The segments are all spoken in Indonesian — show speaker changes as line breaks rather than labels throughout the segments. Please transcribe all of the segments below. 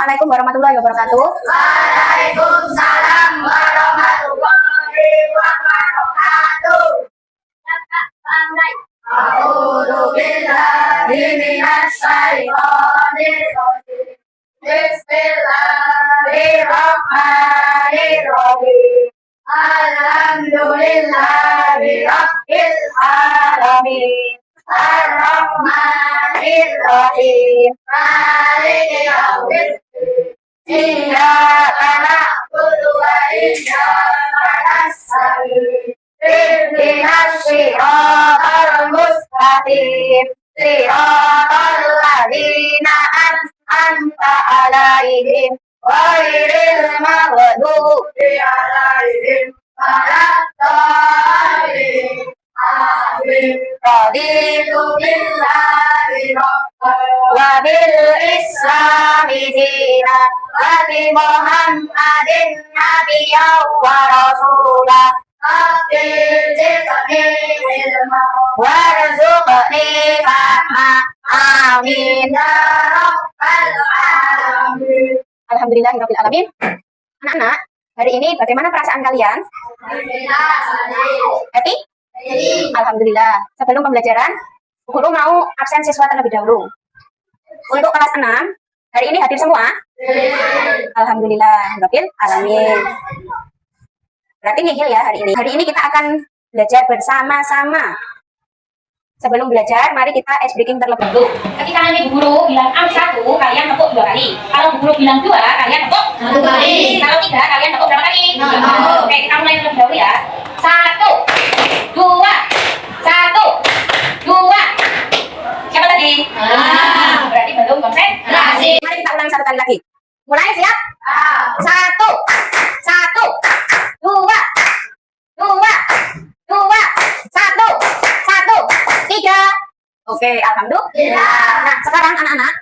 Assalamualaikum warahmatullahi wabarakatuh.
Waalaikumsalam warahmatullahi wabarakatuh. A'udzu billahi minasy syaithanir rajim. Bismillahirrahmanirrahim. Alhamdulillahi rabbil alamin. Ar-Rahmanir-Rahim. Maliki yaumiddin. Iyyaka na'budu wa iyyaka nasta'in. Ihdinas siratal mustaqim. Siratal ladzina an'amta 'alaihim ghairil maghdubi 'alaihim waladdallin. Amin. Raditu billahi rabban wa bil islami dinan wa bi Muhammadin nabiyyan wa rasula. Abil jitni ilma warzuqni fahma. Amin ya rabbal alamin.
Alhamdulillahirabbil alamin. Anak-anak, hari ini bagaimana perasaan kalian? Happy? Alhamdulillah. Sebelum pembelajaran, guru mau absen siswa terlebih dahulu. Untuk kelas 6, hari ini hadir semua? Alhamdulillah, Rabbil alamin. Berarti nihil ya hari ini. Hari ini kita akan belajar bersama-sama. Sebelum belajar, mari kita ice breaking terlebih dahulu. Ketika nanti guru bilang A1, kalian tepuk 2 kali. Kalau guru bilang 2, kalian tepuk
1 kali.
Kalau 3, kalian tepuk berapa kali?
1.
Oke, kita mulai terlebih dahulu ya. 1, 2, 1, 2. Siapa tadi? Berarti belum konsentrasi. Mari kita ulangi 1 kali lagi. Mulai, siap? 1, 1, 2, 2, 2, 1, 1, 3. Oke, alhamdulillah. Nah, sekarang anak-anak,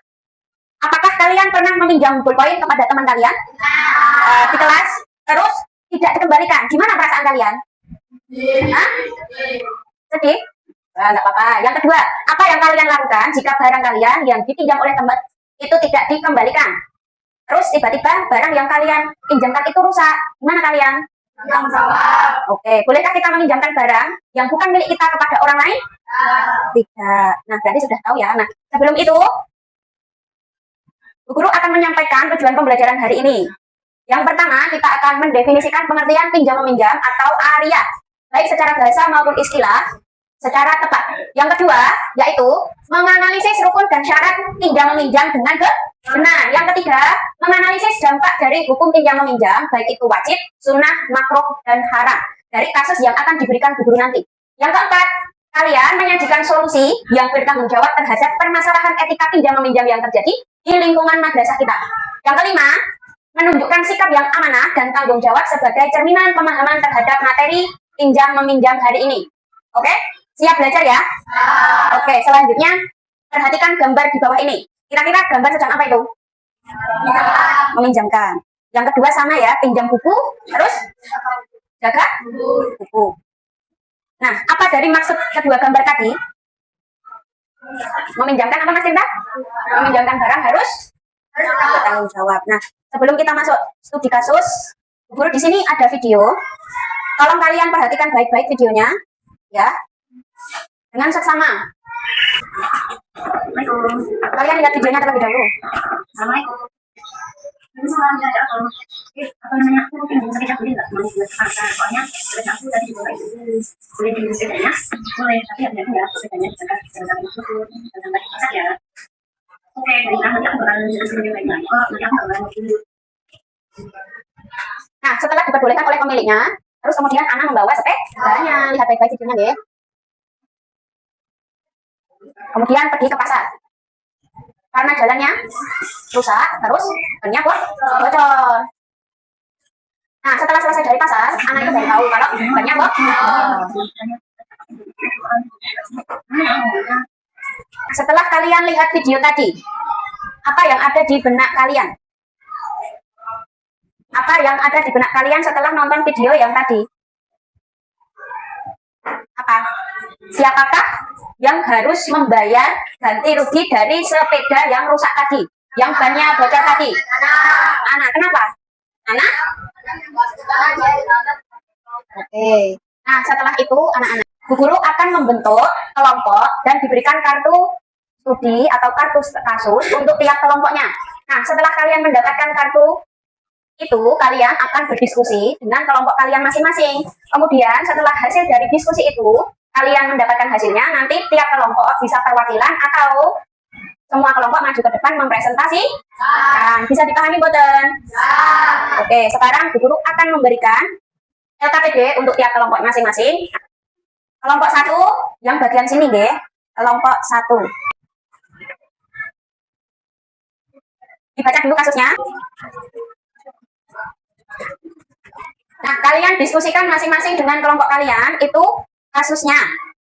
apakah kalian pernah meminjam ballpoint kepada teman kalian di kelas, terus tidak dikembalikan? Gimana perasaan kalian? Hah? Sedih? Nggak apa-apa. Yang kedua, apa yang kalian lakukan jika barang kalian yang dipinjam oleh teman itu tidak dikembalikan? Terus tiba-tiba barang yang kalian pinjamkan itu rusak. Gimana kalian? Oke, bolehkah kita meminjamkan barang yang bukan milik kita kepada orang lain? Tidak. Nah, berarti sudah tahu ya. Nah, sebelum itu, guru akan menyampaikan tujuan pembelajaran hari ini. Yang pertama, kita akan mendefinisikan pengertian pinjam-meminjam atau aria, baik secara bahasa maupun istilah, secara tepat. Yang kedua, yaitu menganalisis rukun dan syarat pinjam-meminjam dengan benar. Yang ketiga, menganalisis dampak dari hukum pinjam-meminjam, baik itu wajib, sunnah, makruh, dan haram, dari kasus yang akan diberikan guru nanti. Yang keempat, kalian menyajikan solusi yang bertanggung jawab terhadap permasalahan etika pinjam-meminjam yang terjadi di lingkungan madrasah kita. Yang kelima, menunjukkan sikap yang amanah dan tanggung jawab sebagai cerminan pemahaman terhadap materi pinjam-meminjam hari ini. Oke? Siap belajar ya? Oke, selanjutnya perhatikan gambar di bawah ini. Kira-kira gambar sedang apa itu? Meminjamkan. Yang kedua sama ya, pinjam buku, terus jaga buku. Nah, apa dari maksud kedua gambar tadi? Meminjamkan apa Mas Tinta? Meminjamkan barang harus bertanggung jawab. Nah, sebelum kita masuk studi kasus, guru di sini ada video. Tolong kalian perhatikan baik-baik videonya, ya. Dengan seksama. Kalian lihat videonya terlebih dahulu.
Assalamualaikum. Ini soalnya ya kalau apa namanya aku mungkin bisa kita beli nggak mau buat soalnya kerja aku tadi juga boleh di sepedanya boleh tapi ya enggak sepedanya jangan sampai rusak ya. Oke, jadi nanti aku bakalan jelasin lebih baik lagi. Nanti aku bakalan dulu.
Nah, setelah diperbolehkan oleh pemiliknya, terus kemudian Ana membawa sepedanya. Lihat baik-baik videonya deh. Kemudian pergi ke pasar. Karena jalannya rusak, terus bannya bocor. Nah, setelah selesai dari pasar, anak itu baru tahu kalau bannya bocor. Setelah kalian lihat video tadi, apa yang ada di benak kalian? Apa yang ada di benak kalian setelah nonton video yang tadi? Apa? Siapakah yang harus membayar ganti rugi dari sepeda yang rusak tadi? Yang bannya bocor tadi. Anak. Kenapa? Anak? Oke. Nah, setelah itu anak-anak, Bu Guru akan membentuk kelompok dan diberikan kartu studi atau kartu kasus untuk tiap kelompoknya. Nah, setelah kalian mendapatkan kartu itu, kalian akan berdiskusi dengan kelompok kalian masing-masing. Kemudian setelah hasil dari diskusi itu, kalian mendapatkan hasilnya, nanti tiap kelompok bisa perwakilan atau semua kelompok maju ke depan mempresentasikan. Bisa dipahami, boten? Oke, sekarang Bu Guru akan memberikan LKPD untuk tiap kelompok masing-masing. Kelompok 1 yang bagian sini, nggih. Kelompok 1. Dibaca dulu kasusnya. Nah, kalian diskusikan masing-masing dengan kelompok kalian itu kasusnya.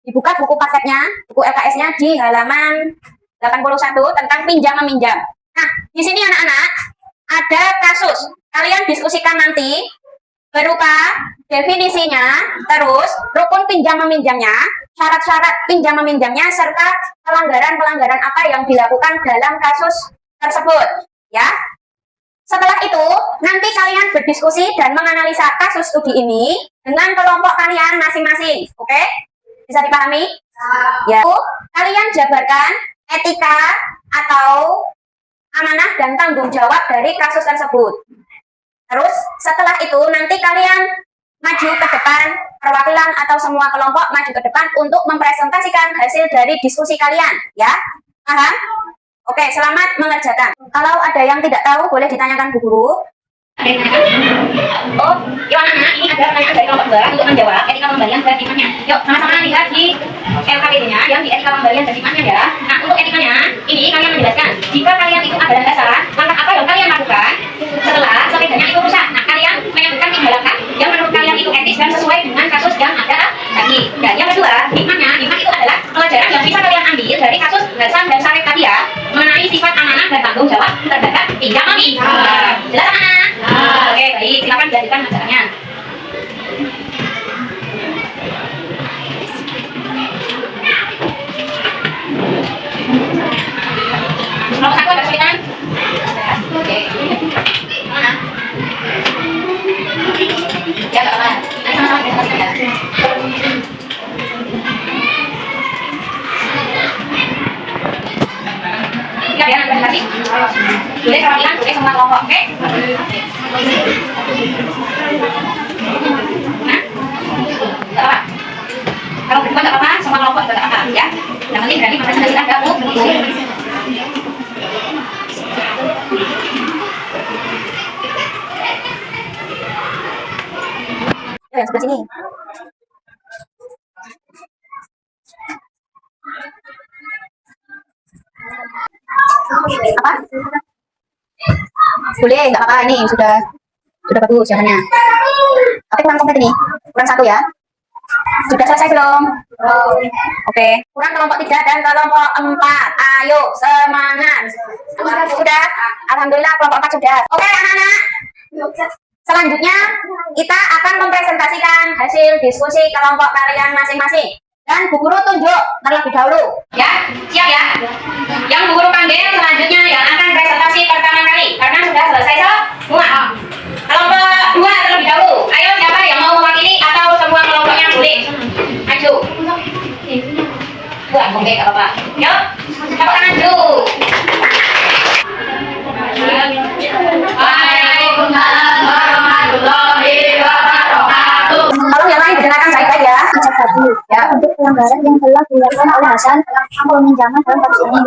Dibuka buku paketnya, buku LKS-nya di halaman 81 tentang pinjam-meminjam. Nah, di sini anak-anak ada kasus. Kalian diskusikan nanti berupa definisinya, terus rukun pinjam-meminjamnya, syarat-syarat pinjam-meminjamnya, serta pelanggaran-pelanggaran apa yang dilakukan dalam kasus tersebut. Ya. Setelah itu, nanti kalian berdiskusi dan menganalisa kasus studi ini dengan kelompok kalian masing-masing. Oke? Bisa dipahami? Ya. Kalian jabarkan etika atau amanah dan tanggung jawab dari kasus tersebut. Terus, setelah itu nanti kalian maju ke depan, perwakilan atau semua kelompok maju ke depan untuk mempresentasikan hasil dari diskusi kalian. Ya? Paham? Oke, selamat mengerjakan. Kalau ada yang tidak tahu, boleh ditanyakan Bu Guru. Ada yang tanyakan? Oh, yuk anak-anak, ini ada pertanyaan dari kelompok 2 untuk menjawab etika pembalian dan imannya. Yuk, sama-sama lihat di LKPD-nya yang di etika pembalian dan imannya ya. Nah, untuk etikanya, ini kalian menjelaskan. Jika kalian itu adalah dasar, langkah apa yang kalian lakukan setelah sepedanya itu rusak? Nah, kalian menyebutkan 3 langkah yang menurut kalian itu etis dan sesuai dengan kasus yang ada tadi. Dan yang kedua, hikmahnya, hikmah itu adalah pelajaran yang bisa kalian ambil dari kasus Hasan dan Sarif tadi ya, mengenai sifat amanah dan tanggung jawab terhadap pinjam-meminjam. Jelas anak? Oke, baik. Silakan dilanjutkan acaranya. Nomor 1 ada kesulitan? Oke. Mana? Ya, nggak apa-apa. Nanti sama-sama kita selesai ya. Siap ya, nanti kasih. Boleh perwakilan, boleh semua kelompok, oke? Nah, nggak apa-apa. Kalau berdua nggak apa-apa, semua kelompok juga nggak apa-apa, ya. Yang penting berarti mempresentasikan kamu. Yang sebelah sini. Apa? Boleh, nggak apa-apa, ini sudah bagus jawabannya. Tapi kurang komplit ini, kurang 1 ya. Sudah selesai belum? Oke, kurang kelompok 3 dan kelompok 4. Ayo, semangat. Sudah? Alhamdulillah kelompok 4 sudah. Oke, anak-anak. Selanjutnya, kita akan mempresentasikan hasil diskusi kelompok kalian masing-masing. Dan Bu Guru tunjuk terlebih dahulu. Ya, siap ya? Yang Bu Guru panggil selanjutnya yang akan presentasi pertama kali. Karena sudah selesai semua. Kelompok 2 terlebih dahulu. Ayo, siapa yang mau mewakili atau semua kelompoknya boleh maju. Buat oke, gak apa-apa. Yuk, tepuk tangan dulu. Waalaikumsalam warahmatullahi wabarakatuh. Tolong yang lain didengarkan baik-baik ya. Ya.
Untuk pelanggaran yang telah dilakukan oleh Hasan peminjaman dalam kasus ini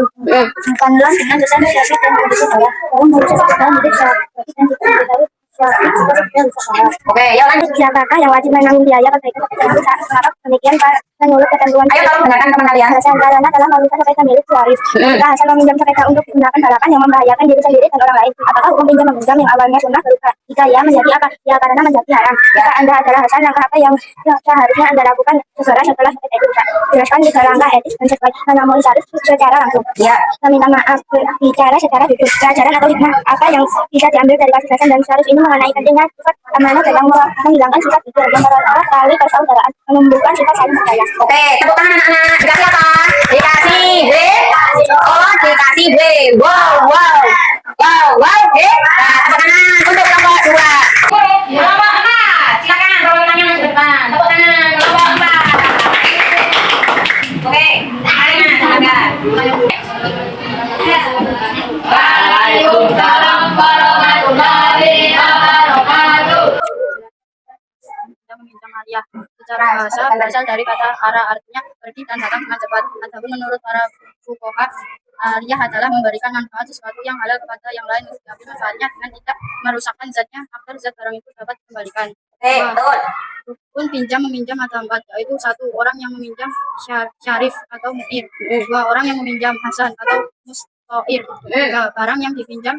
bukanlah dengan dosa dan kondisi saya dalam proses dan hidup saya dan kita diketahui
Oke, ya lanjut.
Siapakah yang wajib menanggung biaya perbaikan pekerjaan saat mengharap demikian menurut ketentuan
Ayo tolong dengarkan teman kalian.
Hasan karena dalam memerlukan sepeda milik waris. Jika Hasan meminjam sepeda untuk menggunakan balapan yang membahayakan diri sendiri dan orang lain, apakah hukum pinjam meminjam yang awalnya sunnah berubah? Jika ya menjadi apa? Ya karena menjadi haram. Jika Anda adalah Hasan, langkah apa yang seharusnya Anda lakukan segera setelah sepeda itu rusak? Jelaskan 3 langkah etis dan sesuai harmonisasi secara langsung.
Ya.
Meminta maaf, bicara secara jujur. Pelajaran atau hikmah apa yang bisa diambil dari kasus Hasan dan Sarif ini mengenai pentingnya sifat amanah dalam menghilangkan sifat jujur yang merawat tali persaudaraan, menumbuhkan sifat saling percaya.
Oke, tepuk tangan anak-anak. Dikasih apa? Dikasih W. Oh, dikasih W. Wow, wow.
berasal dari kata ara, artinya pergi dan datang dengan cepat. Adapun menurut para fuqaha, ariyah adalah memberikan manfaat sesuatu yang halal kepada yang lain untuk diambil manfaatnya dengan tidak merusakkan zatnya agar zat barang itu dapat dikembalikan.
Betul.
Rukun pinjam meminjam ada 4, yaitu 1. Orang yang meminjam syarif atau mu'ir. 2. Orang yang meminjam hasan atau mustoir. 3. Barang yang dipinjam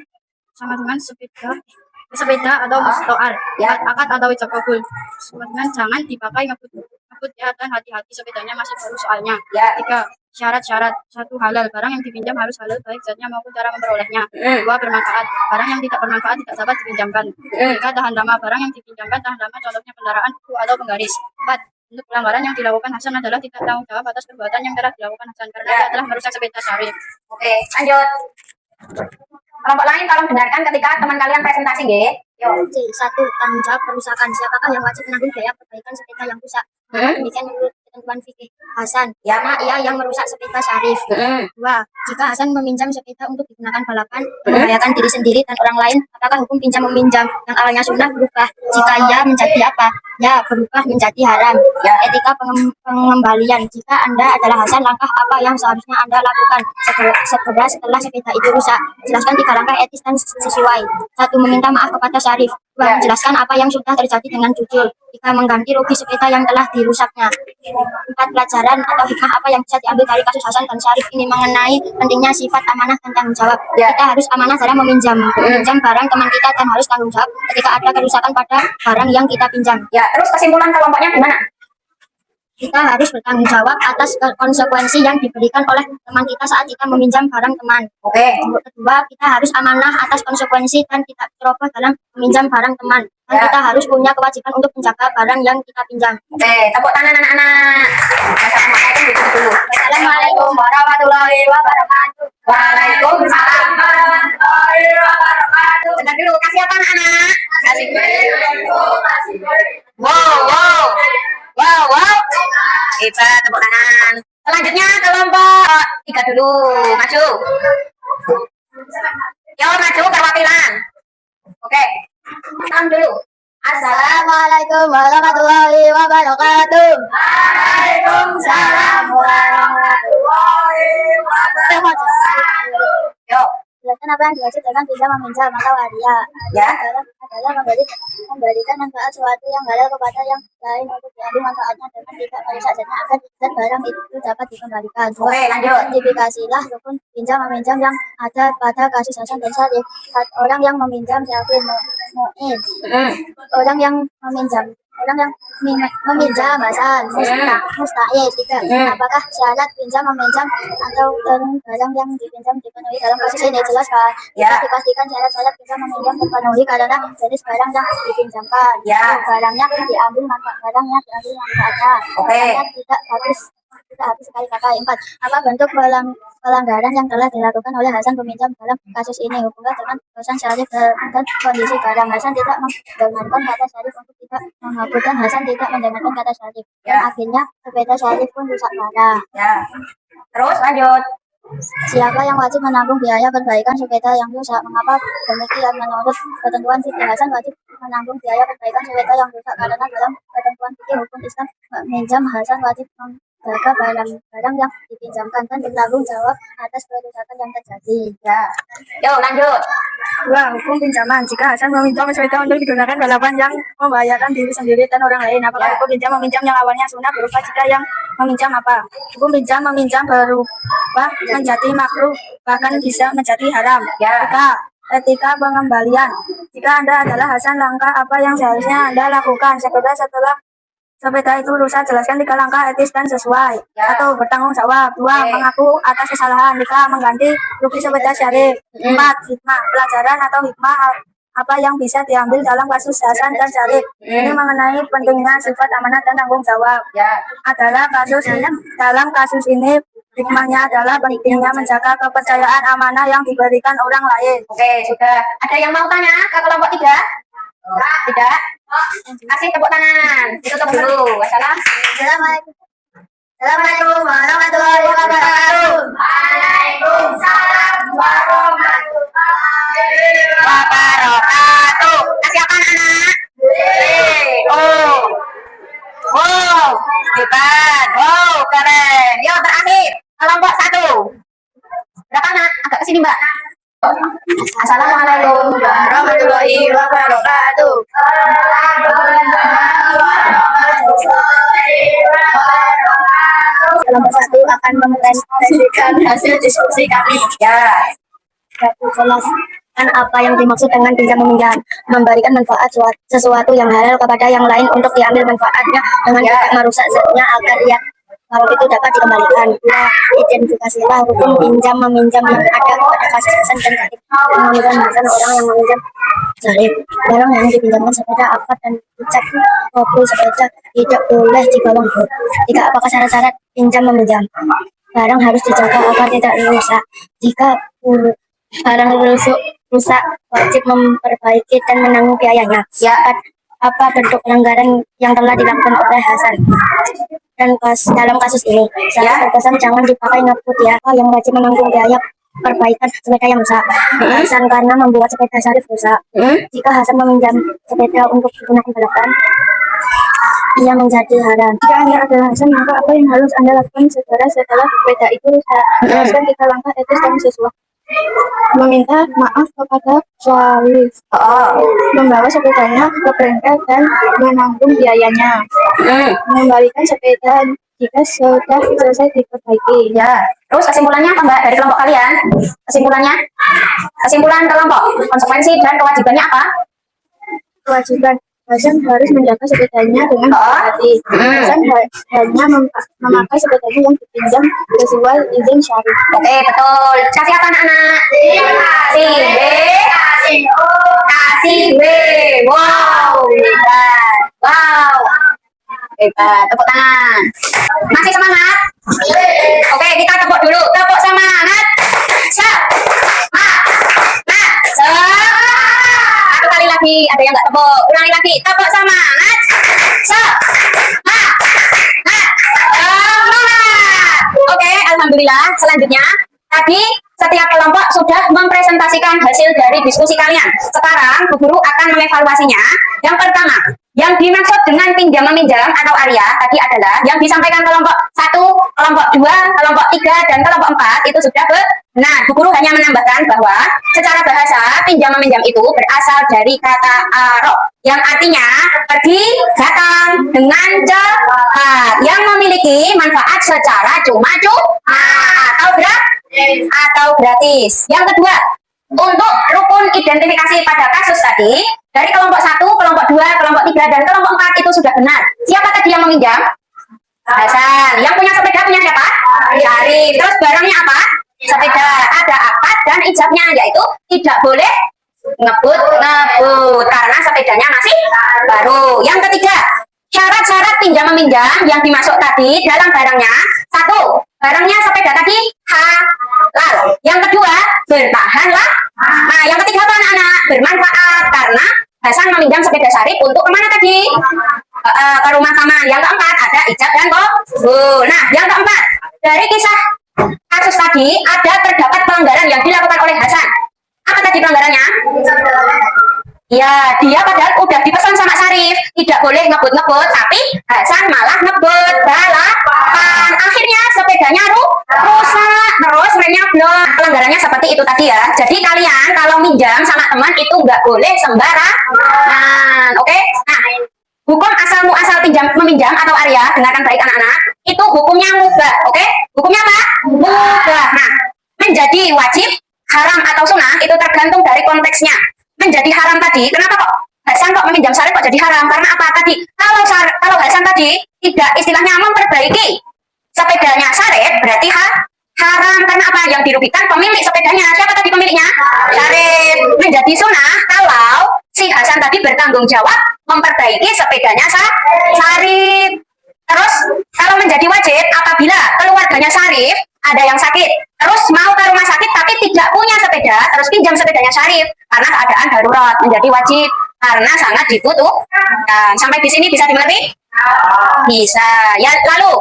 sama dengan sepeda atau mustoar. Akad atau ijab kabul. Kemudian jangan dipakai ngebut ya, dan hati-hati sepedanya masih baru soalnya. 3. Syarat-syarat. 1. Halal. Barang yang dipinjam harus halal baik zatnya maupun cara memperolehnya. 2. Bermanfaat. Barang yang tidak bermanfaat tidak dapat dipinjamkan. 3. Tahan lama. Barang yang dipinjamkan tahan lama, contohnya kendaraan, buku atau penggaris. 4. Untuk pelanggaran yang dilakukan Hasan adalah tidak tanggung jawab atas perbuatan yang telah dilakukan Hasan karena dia telah merusak sepeda syarif.
Oke, lanjut. Kelompok lain tolong dengarkan ketika teman kalian presentasi, nggih. Yo.
1. Tanggung jawab kerusakan. Siapakah yang wajib menanggung biaya perbaikan sepeda yang rusak? Demikian menurut ketentuan fikih Hasan, karena ia yang merusak sepeda syarif. 2. Jika Hasan meminjam sepeda untuk digunakan balapan, membahayakan diri sendiri dan orang lain, apakah hukum pinjam meminjam yang awalnya sunnah berubah? Jika ia menjadi apa? Ya, berubah menjadi haram. Etika pengembalian. Jika Anda adalah Hasan, langkah apa yang seharusnya Anda lakukan segera setelah sepeda itu rusak? Jelaskan 3 langkah etis dan sesuai. 1. Meminta maaf kepada syarif. 2. Menjelaskan apa yang sudah terjadi dengan jujur. 3. Mengganti rugi sepeda yang telah dirusaknya. 4. Pelajaran atau hikmah apa yang bisa diambil dari kasus Hasan dan Syarif ini mengenai pentingnya sifat amanah dan tanggung jawab. Kita harus amanah dalam meminjam barang teman kita dan harus tanggung jawab ketika ada kerusakan pada barang yang kita pinjam.
Terus kesimpulan kelompoknya gimana?
Kita harus bertanggung jawab atas konsekuensi yang diberikan oleh teman kita saat kita meminjam barang teman. Kedua, kita harus amanah atas konsekuensi dan tidak ceroboh dalam meminjam barang teman. Dan kita harus punya kewajiban untuk menjaga barang yang kita pinjam.
Tepuk tangan anak-anak.
Assalamualaikum warahmatullahi wabarakatuh.
Waalaikumsalam warahmatullahi wabarakatuh. Bentar dulu, kasih apa anak-anak? Kasih. Wow. Hebat, tepuk tangan. Selanjutnya kelompok 3 dulu, maju. Yo, maju perwakilan. Oke. Salam dulu.
Assalamualaikum warahmatullahi wabarakatuh.
Waalaikumsalam warahmatullahi wabarakatuh. Yo.
Jelaskan apa yang dimaksud dengan pinjam meminjam atau hadiah. Adalah memberikan manfaat suatu yang halal kepada yang lain untuk diambil manfaatnya dengan tidak merusak zatnya agar zat barang itu dapat dikembalikan. Identifikasilah rukun pinjam meminjam yang ada pada kasus Hasan dan Syarif. Orang yang meminjam syarif mu'in. Orang yang meminjam Hasan musta'id. 3. Apakah syarat pinjam meminjam atau barang yang dipinjam dipenuhi dalam kasus ini? Jelaskan. Dipastikan syarat-syarat pinjam meminjam terpenuhi karena jenis barang yang dipinjamkan. Barangnya diambil manfaatnya. Barangnya tidak habis sekali pakai. 4. Apa bentuk pelanggaran yang telah dilakukan oleh Hasan peminjam dalam kasus ini? Hubungan dengan dosa Syarif dan kondisi barang. Hasan tidak mendengarkan kata Syarif untuk tidak mengabulkan. Hasan tidak mendengarkan kata Syarif. Dan akhirnya sepeda Syarif pun rusak parah.
Terus lanjut.
Siapa yang wajib menanggung biaya perbaikan sepeda yang rusak? Mengapa demikian? Menurut ketentuan fikih Hasan wajib menanggung biaya perbaikan sepeda yang rusak karena dalam ketentuan fikih hukum Islam meminjam Hasan wajib menjaga barang-barang yang dipinjamkan dan bertanggung jawab atas kerusakan yang terjadi.
Yo, lanjut.
2. Hukum pinjaman. Jika Hasan meminjam sepeda untuk digunakan balapan yang membahayakan diri sendiri dan orang lain, apakah hukum pinjam meminjam yang awalnya sunnah berubah? Jika yang meminjam apa? Hukum pinjam meminjam berubah menjadi makruh, bahkan bisa menjadi haram. Etika pengembalian. Jika Anda adalah Hasan, langkah apa yang seharusnya Anda lakukan setelah sepeda itu rusak? Jelaskan 3 langkah etis dan sesuai. 1. Bertanggung jawab. 2. Mengaku atas kesalahan. 3. Mengganti rugi sepeda syarif. 4. Hikmah. Pelajaran atau hikmah apa yang bisa diambil dalam kasus Hasan dan Syarif ini mengenai pentingnya sifat amanah dan tanggung jawab. Dalam kasus ini hikmahnya adalah pentingnya menjaga kepercayaan amanah yang diberikan orang lain.
Oke, sudah. Ada yang mau tanya ke kelompok 3? Tidak? Kasih tepuk tangan. Ditutup dulu.
Assalamualaikum warahmatullahi wabarakatuh.
Waalaikumsalam warahmatullahi wabarakatuh. Kasih apa anak? Wow, hebat. kelompok 1. Berapa anak? Agak kesini Mbak. Assalamualaikum
warahmatullahi wabarakatuh. Kelompok 1 akan mempresentasikan hasil diskusi kami.
Ya.
Jelaskan apa yang dimaksud dengan pinjam meminjam. Memberikan manfaat sesuatu yang halal kepada yang lain untuk diambil manfaatnya dengan tidak merusak zatnya agar kalau itu dapat dikembalikan. Identifikasilah hukum pinjam meminjam yang ada pada kasus Hasan dan Zarif. Meminjam Hasan orang yang meminjam Zarif. Barang yang dipinjamkan sepeda akad dan cat kopi sepeda tidak boleh dibawa. Jika apakah syarat-syarat pinjam meminjam? Barang harus dijaga agar tidak rusak. Jika barang rusak wajib memperbaiki dan menanggung biayanya. Ya, apa bentuk pelanggaran yang telah dilakukan oleh Hasan? Dan dalam kasus ini, saya berpesan jangan dipakai ngebut ya, yang wajib menanggung biaya perbaikan sepeda yang rusak. Hasan karena membuat sepeda Zarif rusak. Jika Hasan meminjam sepeda untuk digunakan balapan, ia menjadi haram. Jika Anda adalah Hasan, maka apa yang harus Anda lakukan setelah sepeda itu rusak? Jelaskan 3 langkah etis dan sesuai. Meminta maaf kepada Zarif, membawa sepedanya ke bengkel dan menanggung biayanya, mengembalikan sepeda jika sudah selesai diperbaiki.
Ya. Terus kesimpulannya apa Mbak dari kelompok kalian? Kesimpulan kelompok, konsekuensi dan kewajibannya apa?
Kewajiban Hasan harus menjaga sepedanya dengan hati. Hasan hanya memakai sepedanya yang dipinjam sesuai izin syar'i.
Oke, betul. Kasih apa anak-anak? Kasih B, kasih O, kasih B. Wow, hebat. Wow. Hebat, tepuk tangan. Masih semangat? Oke, kita tepuk dulu. Tepuk semangat. Satu kali lagi, ada yang nggak tepuk. Ulangi lagi, tepuk semangat. Semangat. Oke, alhamdulillah. Selanjutnya, tadi setiap kelompok sudah mempresentasikan hasil dari diskusi kalian. Sekarang, Bu Guru akan mengevaluasinya. Yang pertama, yang dimaksud dengan pinjam meminjam atau ARIA tadi adalah yang disampaikan kelompok 1, kelompok 2, kelompok 3, dan kelompok 4 itu sudah benar. Bu Guru hanya menambahkan bahwa secara bahasa pinjam meminjam itu berasal dari kata aro yang artinya pergi datang dengan cepat yang memiliki manfaat secara cuma-cuma atau gratis. Yang kedua, untuk rukun identifikasi pada kasus tadi dari kelompok 1, kelompok 2, kelompok 3, dan kelompok 4 itu sudah benar. Siapa tadi yang meminjam? Hasan. Yang punya sepeda punya siapa? Zarif. Terus barangnya apa? Sepeda. Ada akad dan ijabnya, yaitu tidak boleh ngebut karena sepedanya masih baru. Yang ketiga, syarat-syarat pinjam meminjam yang dimasuk tadi dalam barangnya. 1, barangnya sepeda tadi halal. Yang kedua, bertahanlah. Nah, yang ketiga apa anak-anak? Bermanfaat karena Hasan meminjam sepeda Zarif untuk kemana tadi? Ke rumah paman. Yang keempat, ada ijab dan kabul. Nah, yang keempat, dari kisah kasus tadi terdapat pelanggaran yang dilakukan oleh Hasan. Apa tadi pelanggarannya? Ya, dia padahal udah dipesan sama Zarif tidak boleh ngebut-ngebut, tapi Hasan malah ngebut balapan. Akhirnya sepedanya rusak, terus remnya blok. Pelanggarannya seperti itu tadi ya. Jadi kalian kalau minjam sama teman itu nggak boleh sembarangan, oke? Nah, hukum asal muasal pinjam meminjam atau ARIA, dengarkan baik anak-anak, itu hukumnya mubah, oke? Hukumnya apa? Mubah. Nah, menjadi wajib, haram atau sunnah itu tergantung dari konteksnya. Menjadi haram tadi, kenapa kok Hasan kok meminjam Zarif kok jadi haram? Karena apa tadi? Kalau Hasan tadi tidak istilahnya memperbaiki sepedanya Zarif, berarti haram. Karena apa? Yang dirugikan pemilik sepedanya. Siapa tadi pemiliknya? Zarif. Menjadi sunnah kalau si Hasan tadi bertanggung jawab memperbaiki sepedanya Zarif. Terus kalau menjadi wajib apabila keluarganya Zarif ada yang sakit, terus mau ke rumah sakit tapi tidak punya sepeda, terus pinjam sepedanya Zarif karena keadaan darurat, menjadi wajib karena sangat dibutuhkan. Sampai di sini bisa dimengerti? Bisa. Ya, lalu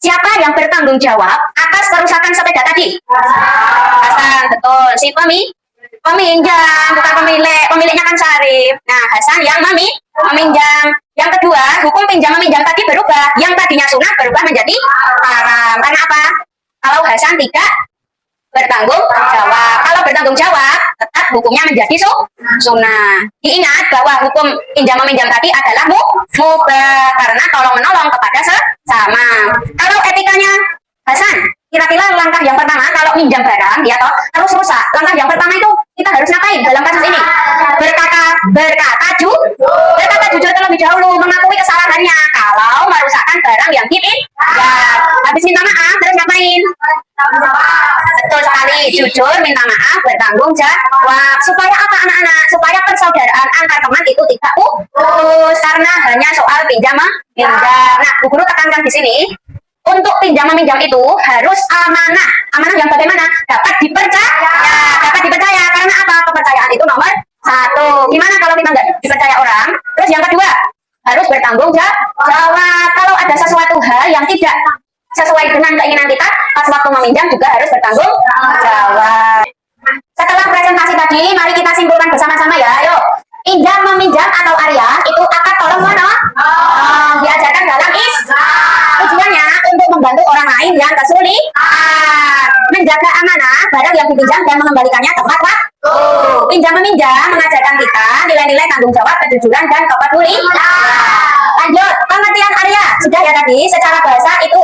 siapa yang bertanggung jawab atas kerusakan sepeda tadi? Hasan, betul. Si peminjam, bukan pemilik. Pemiliknya kan Zarif. Nah, Hasan yang meminjam. Yang kedua, hukum pinjam meminjam tadi berubah. Yang tadinya sunat berubah menjadi haram. Karena apa? Kalau Hasan tidak bertanggung jawab. Kalau bertanggung jawab, tetap hukumnya menjadi sunnah. Diingat bahwa hukum pinjam meminjam tadi adalah mubah karena tolong menolong kepada sesama. Kalau etikanya Hasan, kira-kira langkah yang pertama kalau minjam barang ya toh terus rusak, langkah yang pertama itu kita harus ngapain dalam kasus ini? Berkata jujur terlebih dahulu, mengakui kesalahannya kalau merusakkan barang yang dipinjam. Habis minta maaf terus ngapain? Betul sekali, jujur minta maaf, bertanggung jawab. Supaya apa anak-anak? Supaya persaudaraan antar teman itu tidak putus karena hanya soal pinjam meminjam. Nah, Bu Guru tekankan di sini, untuk pinjam meminjam itu harus amanah. Amanah yang bagaimana? Dapat dipercaya. Karena apa? Kepercayaan itu nomor satu. Gimana kalau kita nggak dipercaya orang? Terus yang kedua, harus bertanggung jawab. Kalau ada sesuatu hal yang tidak sesuai dengan keinginan kita, pas waktu meminjam juga harus bertanggung jawab. Setelah presentasi tadi, mari kita simpulkan bersama-sama ya. Ayo, pinjam meminjam atau Arya itu akad tolong menolong diajarkan dalam Islam. Tujuannya untuk membantu orang lain yang kesulitan, menjaga amanah barang yang dipinjam dan mengembalikannya tepat waktu. Pinjam meminjam mengajarkan kita nilai-nilai tanggung jawab, kejujuran dan kepedulian. Lanjut, pengertian Arya sudah ya tadi. Secara bahasa itu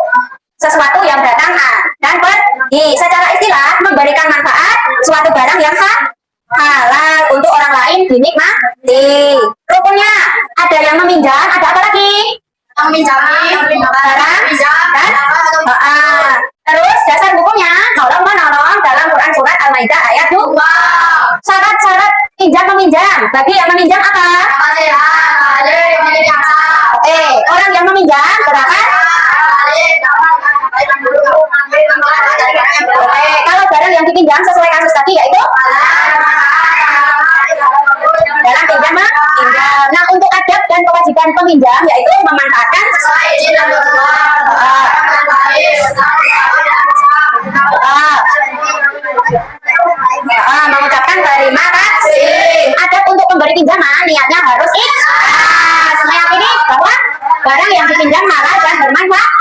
sesuatu yang datang dan pergi. Secara istilah memberikan manfaat suatu barang yang halal untuk orang lain dinikmati. Rukunnya ada yang meminjam, ada apa lagi? Meminjami barang dan terus dasar hukumnya nolong menolong dalam Quran surat Al-Maidah ayat 2. Syarat-syarat pinjam meminjam bagi yang meminjam apa? Oke, orang yang meminjam berangkat. Oke, kalau barang yang dipinjam sesuai kasus tadi yaitu dalam pinjam meminjam. Nah, untuk adab dan kewajiban peminjam yaitu memanfaatkan sesuai izin dan mengucapkan terima kasih. Adab untuk pemberi pinjaman niatnya harus ikhlas, meyakini bahwa barang yang dipinjam halal dan bermanfaat,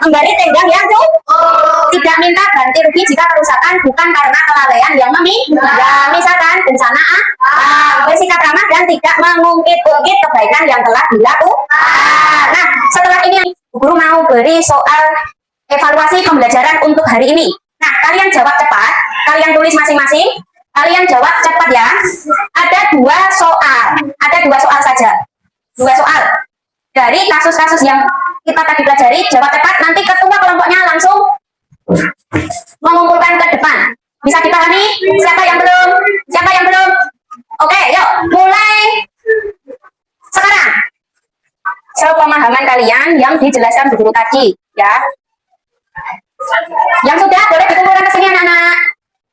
memberi tenggang yang cukup, tidak minta ganti rugi jika kerusakan bukan karena kelalaian yang meminjam, misalkan bencana bersikap ramah dan tidak mengungkit-ungkit kebaikan yang telah dilakukan. Nah, setelah ini guru mau beri soal evaluasi pembelajaran untuk hari ini. Nah, kalian jawab cepat, kalian tulis masing-masing, kalian jawab cepat ya. Ada dua soal saja, dua soal dari kasus-kasus yang kita tadi pelajari. Jawab cepat, nanti ketua kelompoknya langsung mengumpulkan ke depan. Bisa dipahami? Siapa yang belum? Oke, yuk mulai sekarang. Sepemahaman kalian yang dijelaskan Bu Guru tadi ya. Yang sudah boleh dikumpulkan ke sini anak-anak.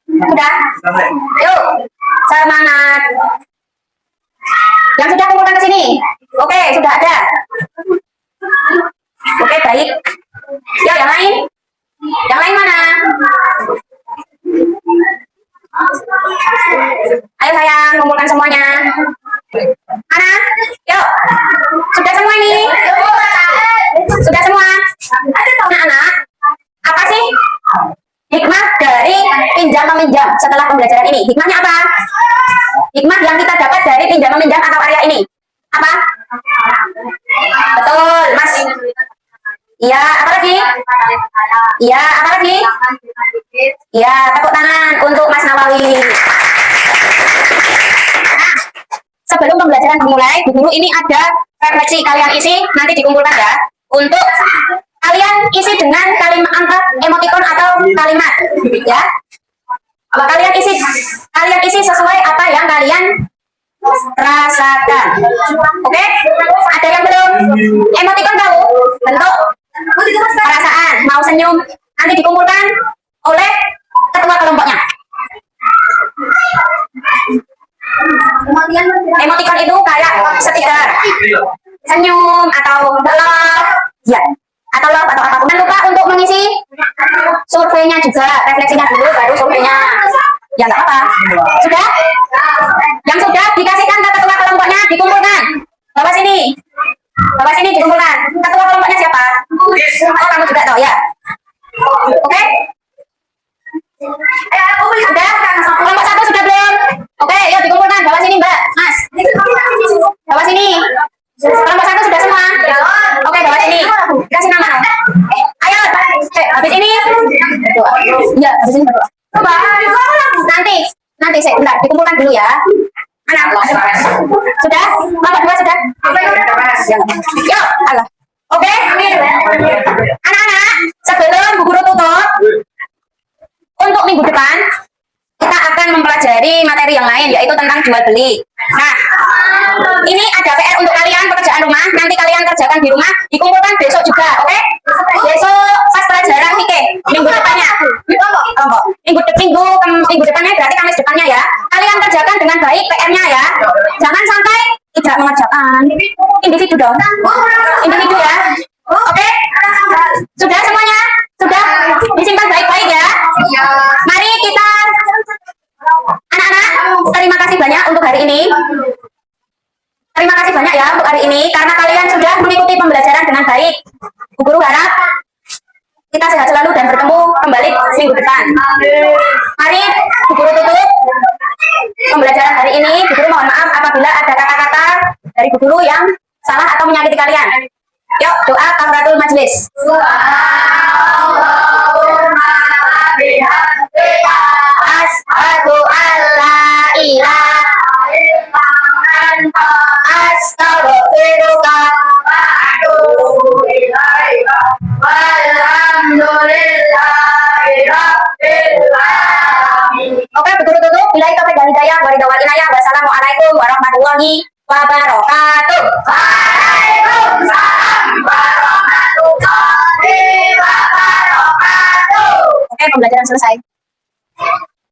Sudah? Yuk, semangat. Yang sudah kumpulkan ke sini. Oke, sudah ada. Oke, baik. Yuk, yang lain. Yang lain mana? Ayo sayang, kumpulkan semuanya. Mana? Yuk. Sudah semua ini? Sudah semua? Anak-anak, apa sih hikmah dari pinjam meminjam setelah pembelajaran ini? Hikmahnya apa? Hikmah yang kita dapat dari pinjam meminjam atau Arya ini apa? Betul, Mas. Iya, apa lagi? Iya, apa lagi? Iya, tepuk tangan untuk Mas Nawawi. Nah, sebelum pembelajaran dimulai, Bu Guru ini ada refleksi, kalian isi nanti dikumpulkan ya. Untuk kalian isi dengan kalimat emoticon atau kalimat ya. Kalian isi sesuai apa yang kalian rasakan. Oke? Ada yang belum? Emoticon tahu bentuk perasaan, mau senyum, nanti dikumpulkan oleh ketua kelompoknya. Emoticon itu kayak stiker senyum atau love ya, atau love atau apapun. Jangan lupa untuk mengisi surveinya juga, refleksinya dulu baru surveinya ya, nggak apa. Sudah? Yang sudah dikasihkan ke ketua kelompoknya dikumpulkan bawa sini dikumpulkan. Ketua kelompoknya siapa? Oh, kamu juga tahu ya. Oke. Iya, habis ini berdoa. Coba. Nanti saya bentar dikumpulkan dulu ya. Anak. Sudah? Bapak dua sudah? Yuk, Allah. Oke. Anak-anak, sebelum Bu Guru tutup, untuk minggu depan kita akan mempelajari materi yang lain, yaitu tentang jual beli. Nah, ini ada PR untuk kalian, pekerjaan rumah. Nanti kalian kerjakan di rumah, dikumpulkan besok juga, oke? Besok pas pelajaran minggu depannya. Minggu depannya berarti Kamis depannya ya. Kalian kerjakan dengan baik PR-nya ya. Jangan sampai tidak mengerjakan. Individu dong. Individu ya. Oke? Sudah semuanya? Sudah? Disimpan baik-baik ya. Mari kita anak-anak, terima kasih banyak untuk hari ini. Terima kasih banyak ya untuk hari ini karena kalian sudah mengikuti pembelajaran dengan baik. Bu Guru harap kita sehat selalu dan bertemu kembali minggu depan. Mari Bu Guru tutup pembelajaran hari ini. Bu Guru mohon maaf apabila ada kata-kata dari Bu Guru yang salah atau menyakiti kalian. Yuk, doa kafaratul majlis. Asyhadu alla ilaha illa anta astaghfiruka wa atubu ilaika. Walhamdulillahi rabbil alamin. Oke, Bu Guru tutup. Billahi taufiq wal hidayah, waridawal inayah. Wassalamualaikum warahmatullahi wabarakatuh. Waalaikumsalam warahmatullahi wabarakatuh. Oke, pembelajaran selesai.